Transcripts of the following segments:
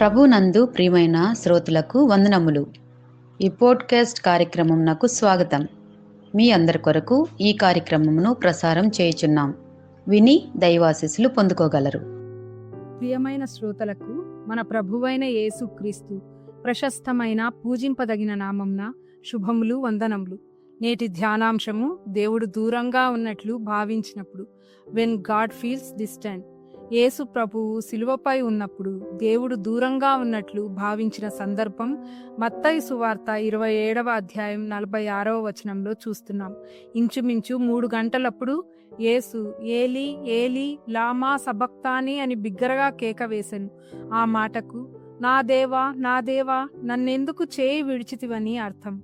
ప్రభునందు ప్రియమైన శ్రోతలకు వందనములు. ఈ పోడ్కాస్ట్ కార్యక్రమం నాకు స్వాగతం. మీ అందరి కొరకు ఈ కార్యక్రమమును ప్రసారం చేయుచున్నాం. విని దైవాశీస్సులు పొందుకోగలరు. ప్రియమైన శ్రోతలకు మన ప్రభువైన యేసుక్రీస్తు ప్రశస్తమైన పూజింపదగిన నామంన శుభములు, వందనములు. నేటి ధ్యానాంశము దేవుడు దూరంగా ఉన్నట్లు భావించినప్పుడు, వెన్ గాడ్ ఫీల్స్ డిస్టెంట్. యేసు ప్రభువు శిలువపై ఉన్నప్పుడు దేవుడు దూరంగా ఉన్నట్లు భావించిన సందర్భం మత్తయి సువార్త 27వ అధ్యాయం 46వ వచనంలో చూస్తున్నాం. ఇంచుమించు 3 గంటలప్పుడు యేసు ఏలీ ఏలీ లామా సబక్తాని అని బిగ్గరగా కేక వేసెను. ఆ మాటకు నా దేవా నా దేవా నన్నెందుకు చేయి విడిచితివని అర్థం.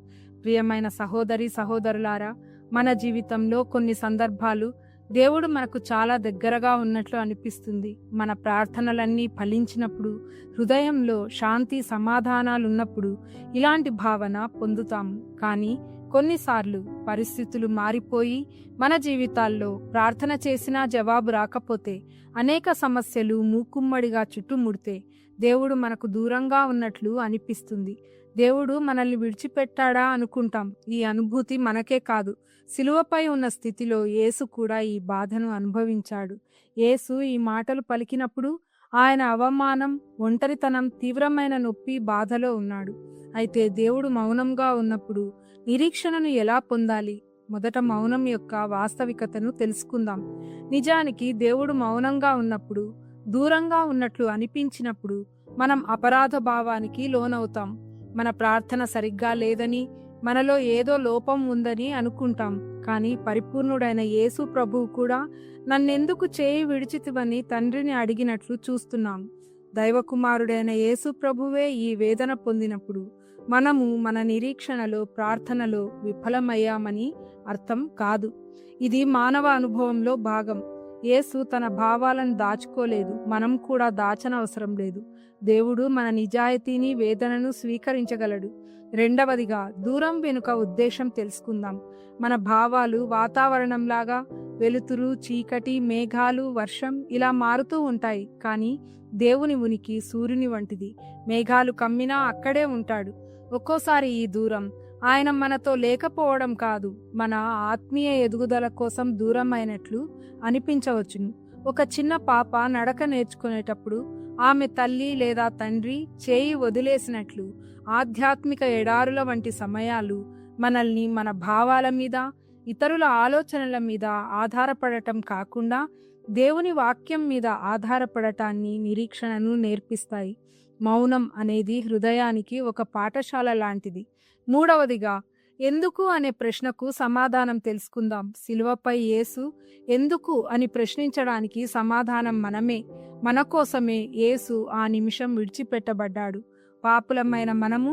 ప్రియమైన సహోదరి సహోదరులారా, మన జీవితంలో కొన్ని సందర్భాలు దేవుడు మనకు చాలా దగ్గరగా ఉన్నట్లు అనిపిస్తుంది. మన ప్రార్థనలన్నీ ఫలించినప్పుడు, హృదయంలో శాంతి సమాధానాలున్నప్పుడు ఇలాంటి భావన పొందుతాము. కానీ కొన్నిసార్లు పరిస్థితులు మారిపోయి మన జీవితాల్లో ప్రార్థన చేసినా జవాబు రాకపోతే, అనేక సమస్యలు మూకుమ్మడిగా చుట్టుముడితే దేవుడు మనకు దూరంగా ఉన్నట్లు అనిపిస్తుంది. దేవుడు మనల్ని విడిచిపెట్టాడా అనుకుంటాం. ఈ అనుభూతి మనకే కాదు, శిలువపై ఉన్న స్థితిలో యేసు కూడా ఈ బాధను అనుభవించాడు. యేసు ఈ మాటలు పలికినప్పుడు ఆయన అవమానం, ఒంటరితనం, తీవ్రమైన నొప్పి, బాధలో ఉన్నాడు. అయితే దేవుడు మౌనంగా ఉన్నప్పుడు నిరీక్షణను ఎలా పొందాలి? మొదట మౌనం యొక్క వాస్తవికతను తెలుసుకుందాం. నిజానికి దేవుడు మౌనంగా ఉన్నప్పుడు, దూరంగా ఉన్నట్లు అనిపించినప్పుడు మనం అపరాధ భావానికి లోనవుతాం. మన ప్రార్థన సరిగ్గా లేదని, మనలో ఏదో లోపం ఉందని అనుకుంటాం. కానీ పరిపూర్ణుడైన యేసు ప్రభువు కూడా నన్నెందుకు చేయి విడిచితివని తండ్రిని అడిగినట్లు చూస్తున్నాం. దైవకుమారుడైన యేసు ప్రభువే ఈ వేదన పొందినప్పుడు మనము మన నిరీక్షణలో, ప్రార్థనలో విఫలమయ్యామని అర్థం కాదు. ఇది మానవ అనుభవంలో భాగం. యేసు తన భావాలను దాచుకోలేదు, మనం కూడా దాచనవసరం లేదు. దేవుడు మన నిజాయితీని, వేదనను స్వీకరించగలడు. రెండవదిగా, దూరం వెనుక ఉద్దేశం తెలుసుకుందాం. మన భావాలు వాతావరణంలాగా వెలుతురు, చీకటి, మేఘాలు, వర్షం ఇలా మారుతూ ఉంటాయి. కానీ దేవుని ఉనికి సూర్యుని వంటిది. మేఘాలు కమ్మినా అక్కడే ఉంటాడు. ఒక్కోసారి ఈ దూరం ఆయన మనతో లేకపోవడం కాదు, మన ఆత్మీయ ఎదుగుదల కోసం దూరం అయినట్లు అనిపించవచ్చును. ఒక చిన్న పాప నడక నేర్చుకునేటప్పుడు ఆమె తల్లి లేదా తండ్రి చేయి వదిలేసినట్లు ఆధ్యాత్మిక ఎడారుల వంటి సమయాలు మనల్ని మన భావాల మీద, ఇతరుల ఆలోచనల మీద ఆధారపడటం కాకుండా దేవుని వాక్యం మీద ఆధారపడటాన్ని, నిరీక్షణను నేర్పిస్తాయి. మౌనం అనేది హృదయానికి ఒక పాఠశాల లాంటిది. మూడవదిగా, ఎందుకు అనే ప్రశ్నకు సమాధానం తెలుసుకుందాం. శిలువపై యేసు ఎందుకు అని ప్రశ్నించడానికి సమాధానం మనమే. మన కోసమే యేసు ఆ నిమిషం విడిచిపెట్టబడ్డాడు. పాపులమైన మనము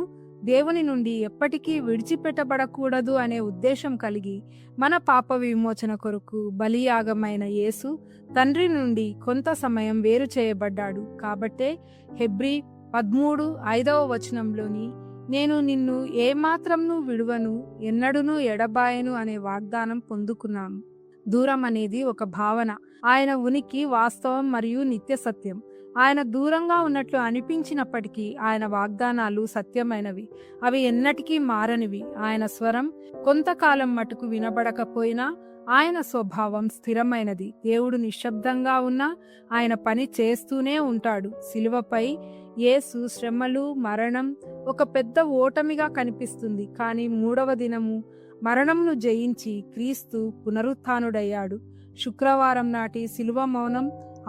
దేవుని నుండి ఎప్పటికీ విడిచిపెట్టబడకూడదు అనే ఉద్దేశం కలిగి మన పాప విమోచన కొరకు బలియాగమైన యేసు తండ్రి నుండి కొంత సమయం వేరు చేయబడ్డాడు. కాబట్టే హెబ్రీ 13:5వ వచనంలోని నేను నిన్ను ఏమాత్రంను విడువను, ఎన్నడును ఎడబాయను అనే వాగ్దానం పొందుకున్నాము. దూరం అనేది ఒక భావన, ఆయన ఉనికి వాస్తవం మరియు నిత్య సత్యం. ఆయన దూరంగా ఉన్నట్లు అనిపించినప్పటికీ ఆయన వాగ్దానాలు సత్యమైనవి, అవి ఎన్నటికీ మారనివి. ఆయన స్వరం కొంతకాలం మటుకు వినబడకపోయినా ఆయన స్వభావం స్థిరమైనది. దేవుడు నిశ్శబ్దంగా ఉన్నా ఆయన పని చేస్తూనే ఉంటాడు. శిలువపై యేసు శ్రమలు, మరణం ఒక పెద్ద ఓటమిగా కనిపిస్తుంది. కానీ 3వ దినము మరణంను జయించి క్రీస్తు పునరుత్థానుడయ్యాడు. శుక్రవారం నాటి శిలువ మౌనం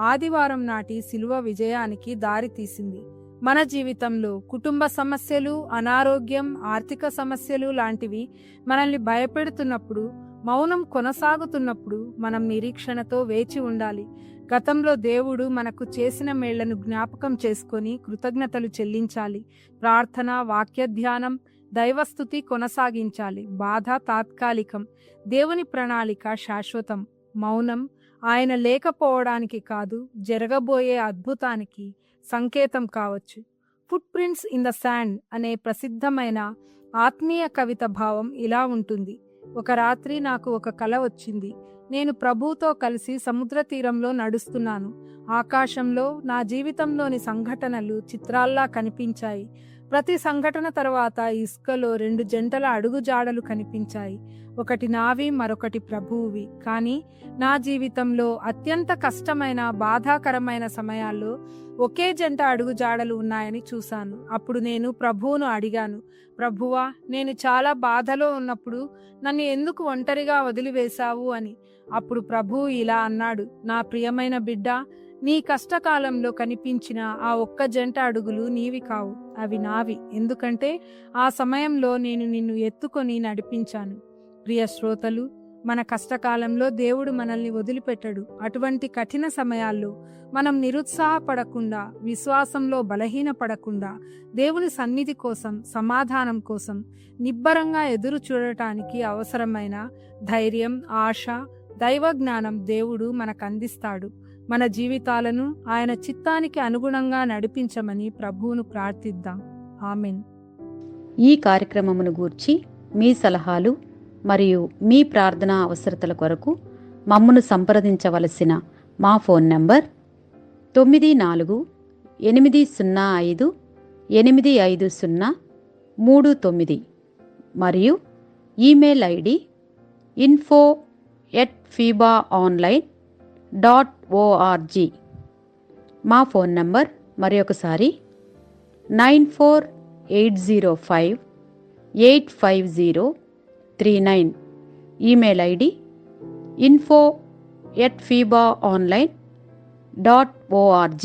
ఆదివారం నాటి శిలువ విజయానికి దారి తీసింది. మన జీవితంలో కుటుంబ సమస్యలు, అనారోగ్యం, ఆర్థిక సమస్యలు లాంటివి మనల్ని భయపెడుతున్నప్పుడు, మౌనం కొనసాగుతున్నప్పుడు మనం నిరీక్షణతో వేచి ఉండాలి. గతంలో దేవుడు మనకు చేసిన మేళ్లను జ్ఞాపకం చేసుకొని కృతజ్ఞతలు చెల్లించాలి. ప్రార్థన, వాక్య ధ్యానం, దైవస్తుతి కొనసాగించాలి. బాధ తాత్కాలికం, దేవుని ప్రణాళిక శాశ్వతం. మౌనం ఆయన లేకపోవడానికి కాదు, జరగబోయే అద్భుతానికి సంకేతం కావచ్చు. Foot prints in the sand అనే ప్రసిద్ధమైన ఆత్మీయ కవిత భావం ఇలా ఉంటుంది. ఒక రాత్రి నాకు ఒక కల వచ్చింది. నేను ప్రభువుతో కలిసి సముద్ర తీరంలో నడుస్తున్నాను. ఆకాశంలో నా జీవితంలోని సంఘటనలు చిత్రాల్లా కనిపించాయి. ప్రతి సంఘటన తర్వాత ఇసుకలో 2 జంటల అడుగుజాడలు కనిపించాయి. ఒకటి నావి, మరొకటి ప్రభువువి. కానీ నా జీవితంలో అత్యంత కష్టమైన, బాధాకరమైన సమయాల్లో ఒకే జంట అడుగుజాడలు ఉన్నాయని చూశాను. అప్పుడు నేను ప్రభువును అడిగాను, ప్రభువా, నేను చాలా బాధలో ఉన్నప్పుడు నన్ను ఎందుకు ఒంటరిగా వదిలివేశావు అని. అప్పుడు ప్రభువు ఇలా అన్నాడు, నా ప్రియమైన బిడ్డ, నీ కష్టకాలంలో కనిపించిన ఆ ఒక్క జంట అడుగులు నీవి కావు, అవి నావి. ఎందుకంటే ఆ సమయంలో నేను నిన్ను ఎత్తుకొని నడిపించాను. ప్రియ శ్రోతలు, మన కష్టకాలంలో దేవుడు మనల్ని వదిలిపెట్టడు. అటువంటి కఠిన సమయాల్లో మనం నిరుత్సాహపడకుండా, విశ్వాసంలో బలహీనపడకుండా దేవుని సన్నిధి కోసం, సమాధానం కోసం నిబ్బరంగా ఎదురు చూడటానికి అవసరమైన ధైర్యం, ఆశ, దైవ జ్ఞానం దేవుడు మనకు అందిస్తాడు. మన జీవితాలను ఆయన చిత్తానికి అనుగుణంగా నడిపించమని ప్రభువును ప్రార్థిద్దాం. ఆమెన్. ఈ కార్యక్రమమును గూర్చి మీ సలహాలు మరియు మీ ప్రార్థనా అవసరతల కొరకు మమ్మను సంప్రదించవలసిన మా ఫోన్ నంబర్ 9448508539 మరియు ఈమెయిల్ ఐడి info@fibaonline.org. మా ఫోన్ నంబర్ మరొకసారి 9480585039. Email ID info@fibaonline.org.